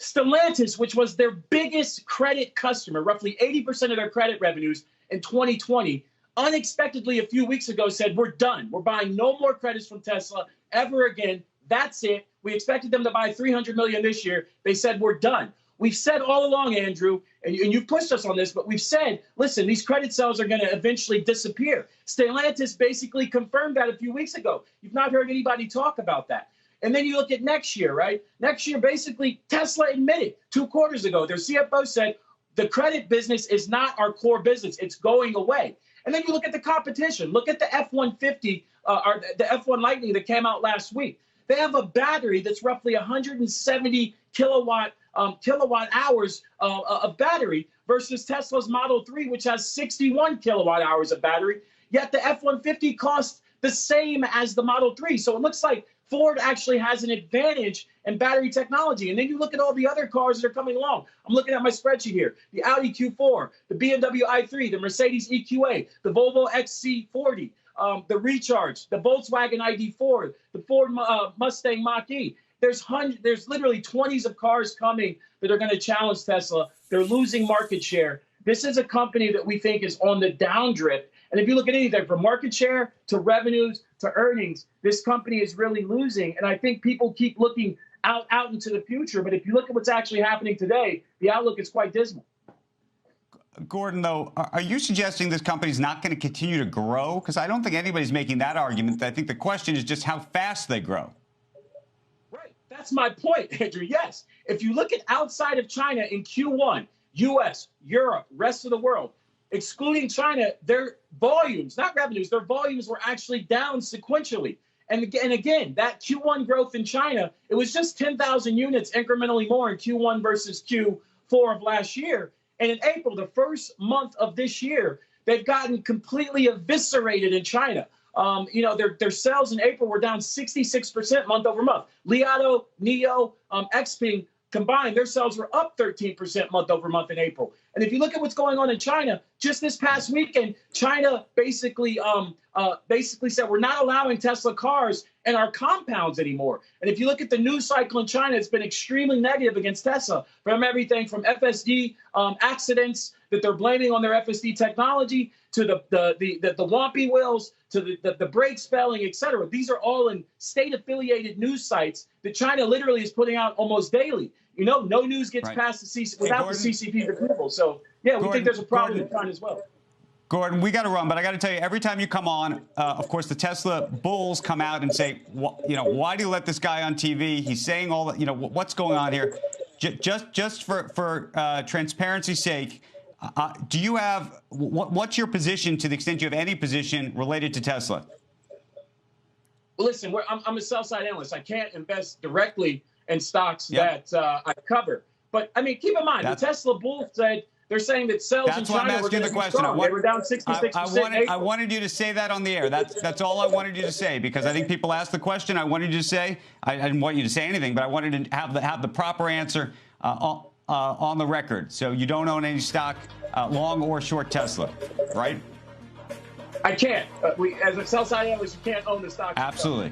Stellantis, which was their biggest credit customer, roughly 80% of their credit revenues in 2020, unexpectedly a few weeks ago said, we're done. We're buying no more credits from Tesla ever again. That's it. We expected them to buy $300 million this year. They said, we're done. We've said all along, Andrew, and you've pushed us on this, but we've said, listen, these credit sales are going to eventually disappear. Stellantis basically confirmed that a few weeks ago. You've not heard anybody talk about that. And then you look at next year, right? Next year, basically, Tesla admitted 2 quarters ago, their CFO said, the credit business is not our core business. It's going away. And then you look at the competition. Look at the F-150, or the F-1 Lightning that came out last week. They have a battery that's roughly 170 kilowatt hours of battery versus Tesla's Model 3, which has 61 kilowatt hours of battery. Yet the F-150 costs the same as the Model 3. So it looks like Ford actually has an advantage in battery technology. And then you look at all the other cars that are coming along. I'm looking at my spreadsheet here. The Audi Q4, the BMW i3, the Mercedes EQA, the Volvo XC40, the Recharge, the Volkswagen ID4, the Ford Mustang Mach-E. There's literally 20s of cars coming that are going to challenge Tesla. They're losing market share. This is a company that we think is on the downdrift. And if you look at anything from market share to revenues to earnings, this company is really losing. And I think people keep looking out into the future. But if you look at what's actually happening today, the outlook is quite dismal. Gordon, though, are you suggesting this company's not going to continue to grow? Because I don't think anybody's making that argument. I think the question is just how fast they grow. Right. That's my point, Andrew. Yes. If you look at outside of China in Q1, U.S., Europe, rest of the world, excluding China, their volumes, not revenues, their volumes were actually down sequentially. And again, that Q1 growth in China, it was just 10,000 units incrementally more in Q1 versus Q4 of last year. And in April, the first month of this year, they've gotten completely eviscerated in China. Their sales in April were down 66% month over month. Li Auto, NIO, Xpeng combined, their sales were up 13% month over month in April. And if you look at what's going on in China, just this past weekend, China basically said we're not allowing Tesla cars in our compounds anymore. And if you look at the news cycle in China, it's been extremely negative against Tesla, from everything from FSD accidents that they're blaming on their FSD technology to the Wompy wheels to the brake spelling, et cetera. These are all in state-affiliated news sites that China literally is putting out almost daily. You know, no news gets past the CCP without the CCP's approval. So, yeah, we think there's a problem in China as well. Gordon, we got to run, but I got to tell you, every time you come on, of course, the Tesla bulls come out and say, why do you let this guy on TV? He's saying all that, what's going on here? Just for transparency's sake, do you have what's your position, to the extent you have any position, related to Tesla? Well, listen, I'm a sell-side analyst. I can't invest directly in stocks that I cover. But I mean, keep in mind, the Tesla bulls said they're saying that sales in China were going to be strong. They were down 66%. I wanted you to say that on the air. That's all I wanted you to say, because I think people asked the question. I wanted you to say. I didn't want you to say anything, but I wanted to have the proper answer on the record. So you don't own any stock, long or short Tesla, right? I can't. As a sell-side analyst, you can't own the stock. Absolutely.